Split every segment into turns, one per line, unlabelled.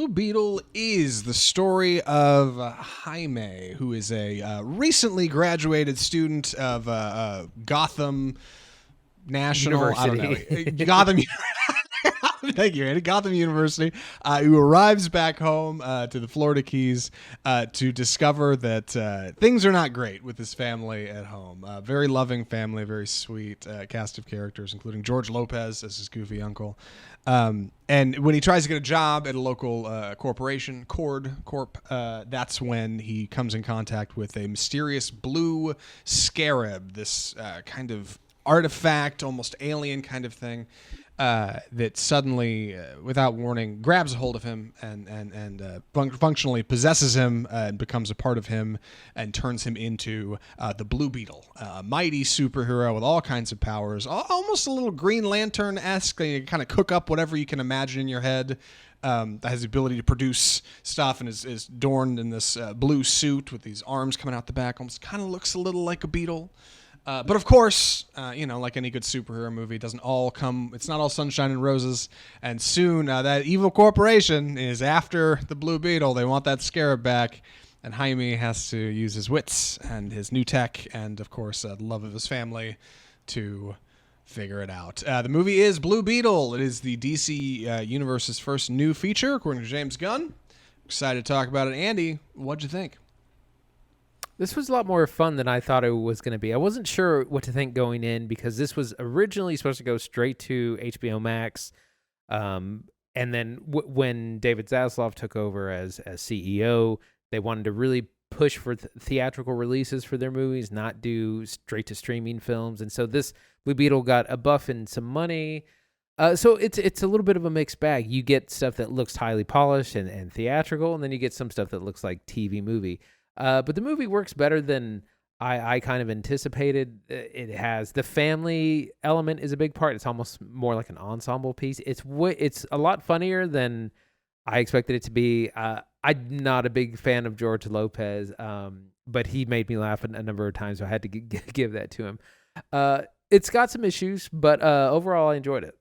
Blue Beetle is the story of Jaime, who is a recently graduated student of Gotham National. I don't know.
University.
Gotham. Thank you, Andy. Gotham University, who arrives back home to the Florida Keys to discover that things are not great with his family at home. Very loving family, very sweet cast of characters, including George Lopez as his goofy uncle. And when he tries to get a job at a local corporation, Corp, that's when he comes in contact with a mysterious blue scarab, this kind of artifact, almost alien kind of thing. That suddenly, without warning, grabs a hold of him and functionally possesses him and becomes a part of him and turns him into the Blue Beetle, a mighty superhero with all kinds of powers, almost a little Green Lantern-esque. You kind of cook up whatever you can imagine in your head. That has the ability to produce stuff and is adorned in this blue suit with these arms coming out the back. Almost kind of looks a little like a beetle. But of course, like any good superhero movie, it's not all sunshine and roses. And soon, that evil corporation is after the Blue Beetle. They want that scarab back. And Jaime has to use his wits and his new tech and, of course, the love of his family to figure it out. The movie is Blue Beetle. It is the DC Universe's first new feature, according to James Gunn. Excited to talk about it. Andy, what'd you think?
This was a lot more fun than I thought it was going to be. I wasn't sure what to think going in because this was originally supposed to go straight to HBO Max. And then when David Zaslav took over as CEO, they wanted to really push for theatrical releases for their movies, not do straight to streaming films. And so this Blue Beetle got a buff and some money. So it's a little bit of a mixed bag. You get stuff that looks highly polished and theatrical, and then you get some stuff that looks like TV movie. But the movie works better than I kind of anticipated. It has the family element is a big part. It's almost more like an ensemble piece. It's a lot funnier than I expected it to be. I'm not a big fan of George Lopez, but he made me laugh a number of times, so I had to give that to him. It's got some issues, but overall I enjoyed it.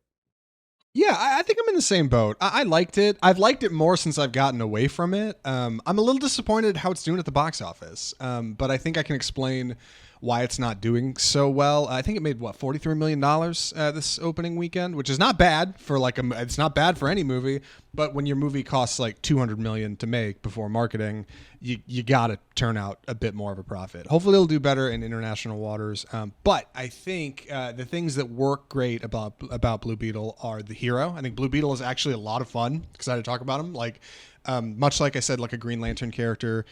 Yeah, I think I'm in the same boat. I liked it. I've liked it more since I've gotten away from it. I'm a little disappointed how it's doing at the box office, but I think I can explain why it's not doing so well. I think it made $43 million this opening weekend, which is not bad for it's not bad for any movie. But when your movie costs like $200 million to make before marketing, you got to turn out a bit more of a profit. Hopefully, it'll do better in international waters. But I think the things that work great about Blue Beetle are the hero. I think Blue Beetle is actually a lot of fun. Excited to talk about him. Much like I said, like a Green Lantern character,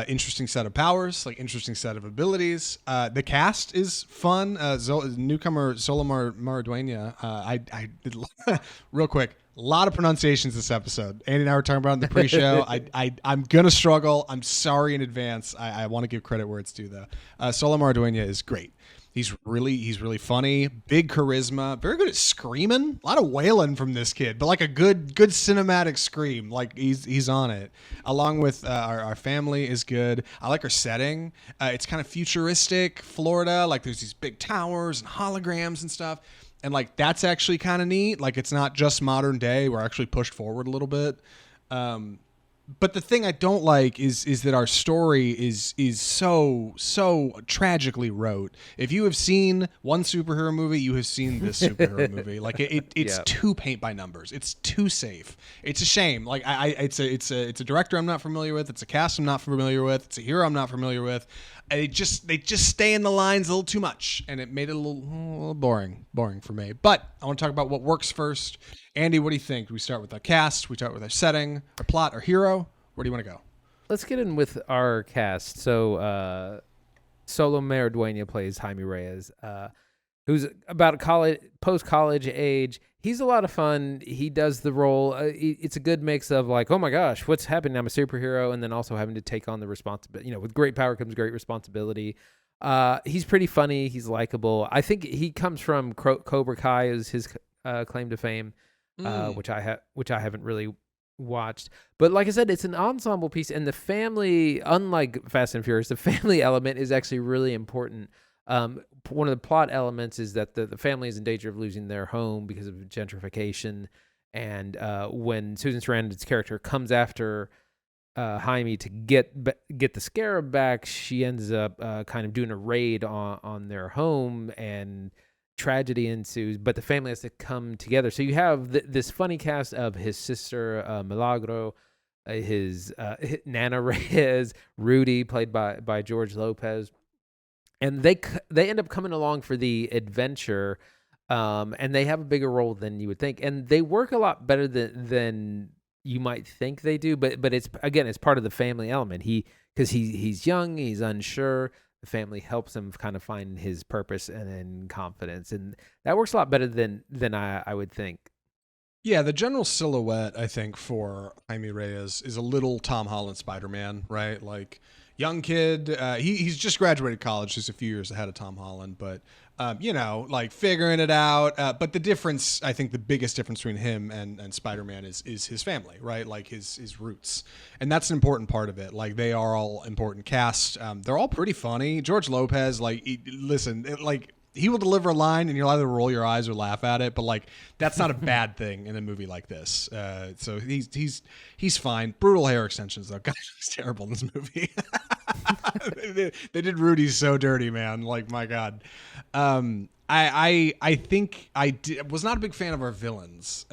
interesting set of powers, like interesting set of abilities. The cast is fun. Newcomer Solomar Maraduena. I did real quick. A lot of pronunciations this episode. Andy and I were talking about it in the pre-show. I'm gonna struggle. I'm sorry in advance. I want to give credit where it's due though. Solomar Maraduena is great. He's really funny, big charisma, very good at screaming. A lot of wailing from this kid, but like a good cinematic scream. Like he's on it. Along with our family is good. I like our setting. It's kind of futuristic Florida. Like there's these big towers and holograms and stuff. And like that's actually kind of neat. Like it's not just modern day. We're actually pushed forward a little bit. But the thing I don't like is that our story is so tragically rote. If you have seen one superhero movie, you have seen this superhero movie. Like it's too paint by numbers. It's too safe. It's a shame. Like it's a director I'm not familiar with. It's a cast I'm not familiar with. It's a hero I'm not familiar with. They just stay in the lines a little too much, and it made it a little boring for me. But I want to talk about what works first. Andy, what do you think? Do we start with our cast? We start with our setting, our plot, our hero? Where do you want to go?
Let's get in with our cast. So, Solo Maraduena plays Jaime Reyes, who's about post-college age. He's a lot of fun. He does the role. It's a good mix of like, oh my gosh, what's happening? I'm a superhero, and then also having to take on the responsibility. With great power comes great responsibility. He's pretty funny. He's likable. I think he comes from Cobra Kai is his claim to fame, which I haven't really watched. But like I said, it's an ensemble piece, and the family, unlike Fast and Furious, the family element is actually really important. One of the plot elements is that the family is in danger of losing their home because of gentrification, And when Susan Sarandon's character comes after Jaime to get the scarab back, she ends up kind of doing a raid on their home, and tragedy ensues. But the family has to come together. So you have this funny cast of his sister Milagro, his Nana Reyes, Rudy, played by George Lopez, and they end up coming along for the adventure, and they have a bigger role than you would think, and they work a lot better than you might think they do. But it's, again, it's part of the family element. He's young, he's unsure. The family helps him kind of find his purpose and confidence, and that works a lot better than I would think.
Yeah, the general silhouette, I think, for Jaime Reyes is a little Tom Holland Spider-Man, right? Like, young kid. He's just graduated college, just a few years ahead of Tom Holland, but like figuring it out. But the difference, I think, the biggest difference between him and Spider-Man is his family, right? Like his roots, and that's an important part of it. Like, they are all important cast. They're all pretty funny. George Lopez, like, he will deliver a line and you'll either roll your eyes or laugh at it, but like, that's not a bad thing in a movie like this. So he's fine. Brutal hair extensions though. God, it's terrible in this movie. they did Rudy so dirty, man. Like, my God. I think was not a big fan of our villains.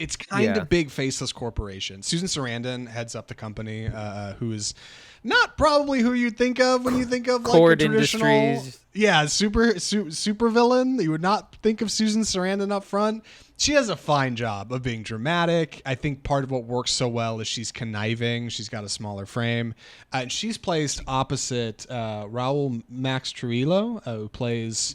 It's kind of big faceless corporation. Susan Sarandon heads up the company, who is not probably who you think of when you think of like a traditional
Industries.
super villain. You would not think of Susan Sarandon up front. She does a fine job of being dramatic. I think part of what works so well is she's conniving. She's got a smaller frame. And she's placed opposite Raul Max Trujillo, who plays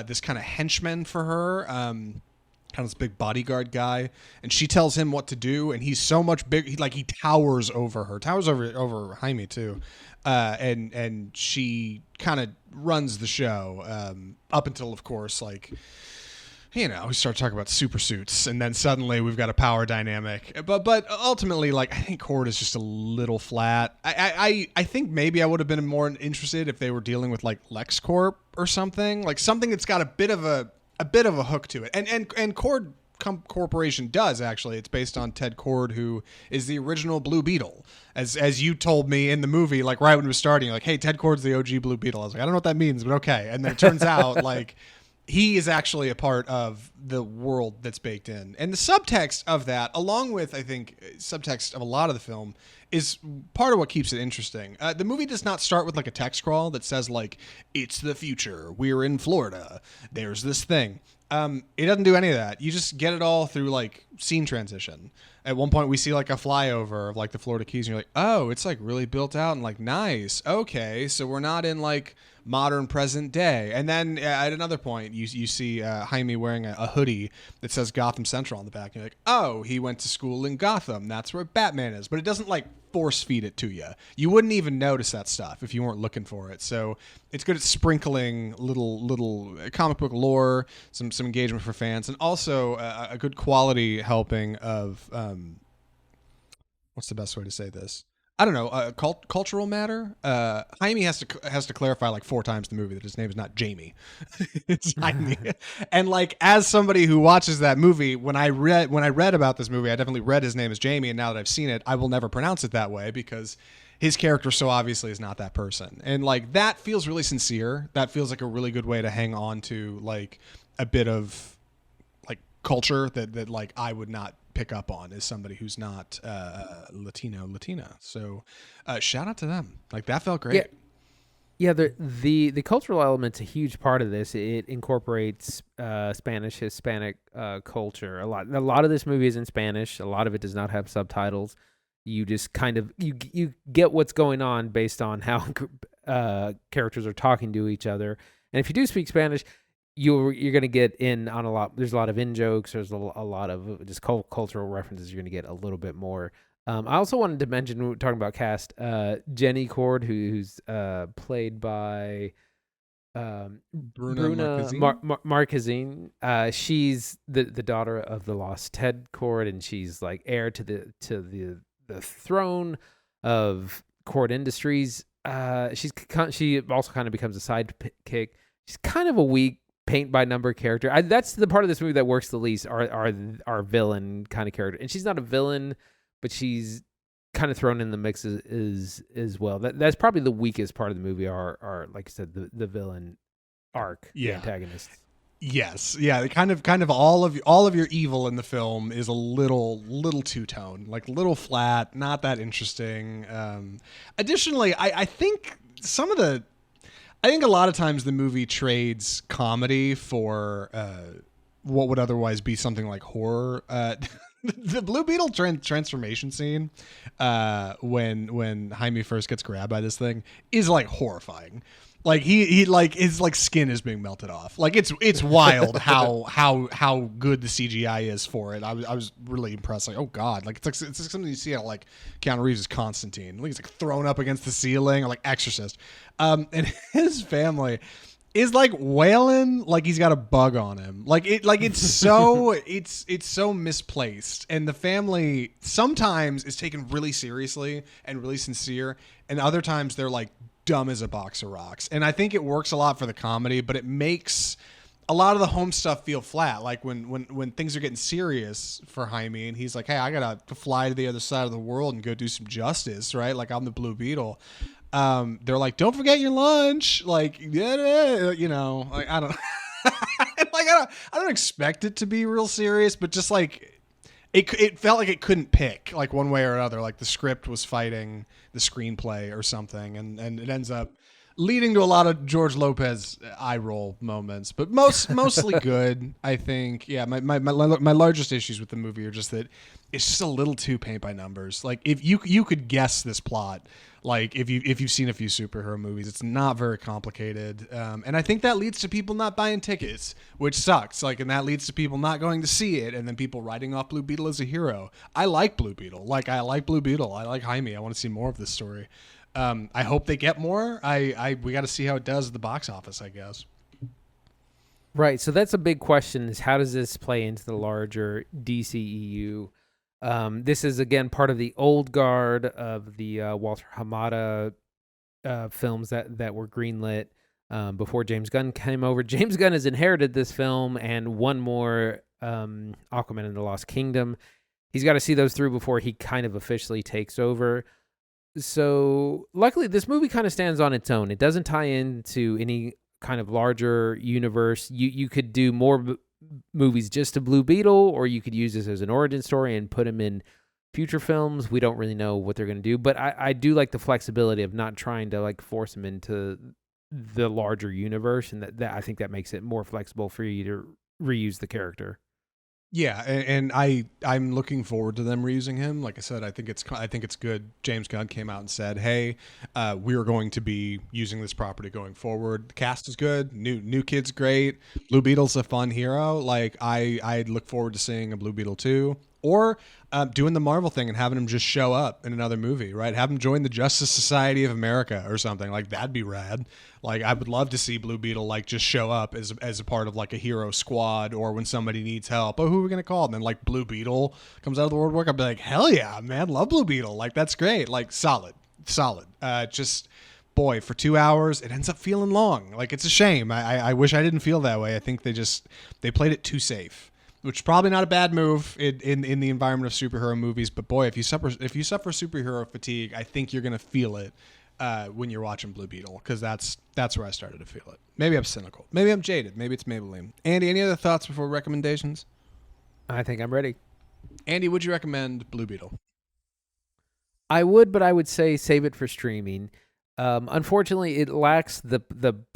this kind of henchman for her. Kind of this big bodyguard guy, and she tells him what to do, and he's so much big, he towers over her, towers over Jaime too, and she kind of runs the show up until, of course, like, we start talking about super suits, and then suddenly we've got a power dynamic. But ultimately, like, I think Cord is just a little flat. I think maybe I would have been more interested if they were dealing with like LexCorp or something that's got a bit of a hook to it. And Cord Corporation does, actually. It's based on Ted Cord, who is the original Blue Beetle. As you told me in the movie, like right when it was starting, like, hey, Ted Cord's the OG Blue Beetle. I was like, I don't know what that means, but okay. And then it turns out like he is actually a part of the world that's baked in. And the subtext of that, along with, I think, subtext of a lot of the film, is part of what keeps it interesting. The movie does not start with like a text crawl that says like, it's the future, we're in Florida, there's this thing. It doesn't do any of that. You just get it all through like scene transition. At one point we see like a flyover of like the Florida Keys, and you're like, oh, it's like really built out and like nice. Okay, so we're not in like modern present day. And then at another point you see Jaime wearing a hoodie that says Gotham Central on the back, and you're like, oh, he went to school in Gotham, that's where Batman is. But it doesn't like force feed it to you. You wouldn't even notice that stuff if you weren't looking for it. So it's good at sprinkling little comic book lore, some engagement for fans, and also a good quality helping of what's the best way to say this? I don't know, cultural matter. Jaime has to clarify like 4 times in the movie that his name is not Jamie. It's Jaime. And like, as somebody who watches that movie, when I read about this movie, I definitely read his name as Jamie, and now that I've seen it, I will never pronounce it that way because his character so obviously is not that person. And like, that feels really sincere. That feels like a really good way to hang on to like a bit of like culture that like I would not pick up on as somebody who's not Latina. So shout out to them. Like, that felt great.
Yeah, the cultural element's a huge part of this. It incorporates Spanish, Hispanic culture a lot. A lot of this movie is in Spanish. A lot of it does not have subtitles. You just kind of you get what's going on based on how characters are talking to each other. And if you do speak Spanish, you're going to get in on a lot. There's a lot of in jokes. There's a lot of just cultural references. You're going to get a little bit more. I also wanted to mention, when we're talking about cast, Jenny Cord, who's played by Bruna Marquezine. She's the daughter of the lost Ted Cord, and she's like heir to the throne of Cord Industries. She also kind of becomes a sidekick. She's kind of a weak paint by number character. That's the part of this movie that works the least. Our villain kind of character, and she's not a villain, but she's kind of thrown in the mix as well. That's probably the weakest part of the movie. Are like I said, the villain arc, the antagonist.
Yes, yeah, kind of all of your evil in the film is a little two-tone, like little flat, not that interesting. Additionally, I think a lot of times the movie trades comedy for what would otherwise be something like horror. The Blue Beetle transformation scene, when Jaime first gets grabbed by this thing, is like horrifying. Like he like his like skin is being melted off. Like it's wild how good the CGI is for it. I was really impressed. Like, oh god, like it's like something you see at like Keanu Reeves' Constantine. Like he's like thrown up against the ceiling, or like Exorcist. And his family is like wailing like he's got a bug on him. It's so it's so misplaced. And the family sometimes is taken really seriously and really sincere, and other times they're like dumb as a box of rocks. And I think it works a lot for the comedy, but it makes a lot of the home stuff feel flat. Like when things are getting serious for Jaime and he's like, hey, I gotta fly to the other side of the world and go do some justice, right? Like I'm the Blue Beetle. They're like, don't forget your lunch. Like, yeah, you know, like I don't like I don't expect it to be real serious, but just like it felt like it couldn't pick like one way or another. Like the script was fighting the screenplay or something, and it ends up leading to a lot of George Lopez eye roll moments, but mostly good. I think. Yeah, my largest issues with the movie are just that it's just a little too paint by numbers. Like if you could guess this plot, like if you've seen a few superhero movies, it's not very complicated, and I think that leads to people not buying tickets, which sucks. Like, and that leads to people not going to see it, and then people writing off Blue Beetle as a hero. I like Blue Beetle. Like I like Blue Beetle. I like Jaime. I want to see more of this story. I hope they get more. We got to see how it does at the box office, I guess.
Right. So that's a big question: is how does this play into the larger DCEU? This is again part of the old guard of the Walter Hamada films that were greenlit before James Gunn came over. James Gunn has inherited this film and one more, Aquaman and the Lost Kingdom. He's got to see those through before he kind of officially takes over. So luckily, this movie kind of stands on its own. It doesn't tie into any kind of larger universe. You could do more movies just to Blue Beetle, or you could use this as an origin story and put him in future films. We don't really know what they're going to do, but I do like the flexibility of not trying to like force him into the larger universe, and that I think that makes it more flexible for you to reuse the character.
Yeah, and I'm looking forward to them reusing him. Like I said, I think it's good. James Gunn came out and said, "Hey, we are going to be using this property going forward. The cast is good. New kid's great. Blue Beetle's a fun hero. Like I look forward to seeing a Blue Beetle 2, or doing the Marvel thing and having him just show up in another movie, right? Have him join the Justice Society of America or something. Like that'd be rad. Like I would love to see Blue Beetle like just show up as a part of like a hero squad, or when somebody needs help. Oh, who are we gonna call? And then like Blue Beetle comes out of the woodwork. I'd be like, hell yeah, man, love Blue Beetle. Like that's great. Like solid. Just boy, for 2 hours, it ends up feeling long. Like it's a shame. I wish I didn't feel that way. I think they played it too safe, which is probably not a bad move in the environment of superhero movies. But boy, if you suffer superhero fatigue, I think you're gonna feel it when you're watching Blue Beetle, because that's where I started to feel it. Maybe I'm cynical. Maybe I'm jaded. Maybe it's Maybelline. Andy, any other thoughts before recommendations?
I think I'm ready.
Andy, would you recommend Blue Beetle?
I would, but I would say save it for streaming. Unfortunately, it lacks the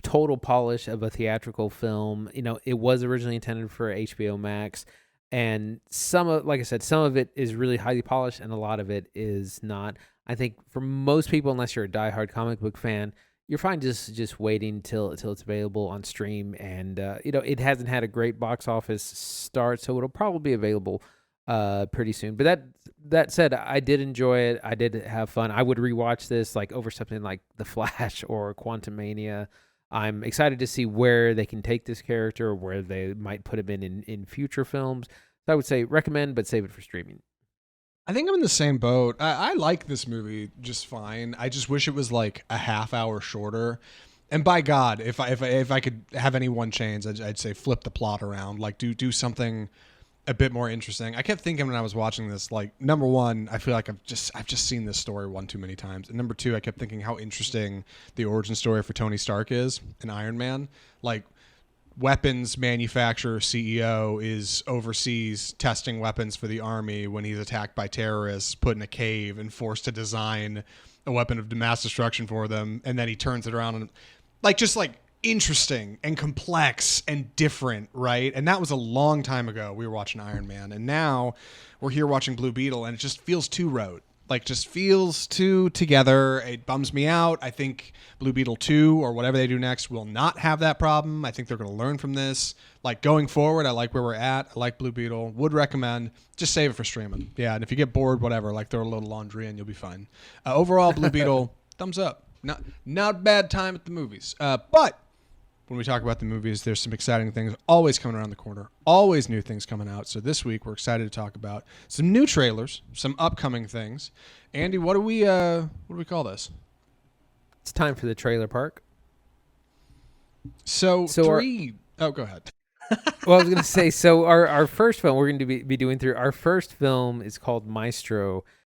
total polish of a theatrical film. You know, it was originally intended for HBO Max, and like I said, some of it is really highly polished, and a lot of it is not. I think for most people, unless you're a diehard comic book fan, you're fine just waiting till it's available on stream. And it hasn't had a great box office start, so it'll probably be available pretty soon. But that said, I did enjoy it. I did have fun. I would rewatch this like over something like The Flash or Quantumania. I'm excited to see where they can take this character, or where they might put him in future films. So I would say recommend, but save it for streaming.
I think I'm in the same boat. I like this movie just fine. I just wish it was like a half hour shorter. And by God, if I could have any one change, I'd say flip the plot around. Like do something a bit more interesting. I kept thinking when I was watching this, like, number one, I feel like I've just seen this story one too many times. And number two, I kept thinking how interesting the origin story for Tony Stark is in Iron Man. Like, weapons manufacturer CEO is overseas testing weapons for the army when he's attacked by terrorists, put in a cave and forced to design a weapon of mass destruction for them, and then he turns it around and just interesting and complex and different, right? And that was a long time ago. We were watching Iron Man, and now we're here watching Blue Beetle, and it just feels too rote. Like, just feels too together. It bums me out. I think Blue Beetle 2 or whatever they do next will not have that problem. I think they're going to learn from this. Like, going forward, I like where we're at. I like Blue Beetle. Would recommend. Just save it for streaming. Yeah, and if you get bored, whatever, like, throw a little laundry and you'll be fine. Overall, Blue Beetle, thumbs up. Not bad time at the movies. But when we talk about the movies, there's some exciting things always coming around the corner, always new things coming out. So this week we're excited to talk about some new trailers, some upcoming things. Andy, what do we call this?
It's time for the trailer park.
So three. Go ahead.
Well, I was going to say, so our first film we're going to be doing through. Our first film is called Maestro,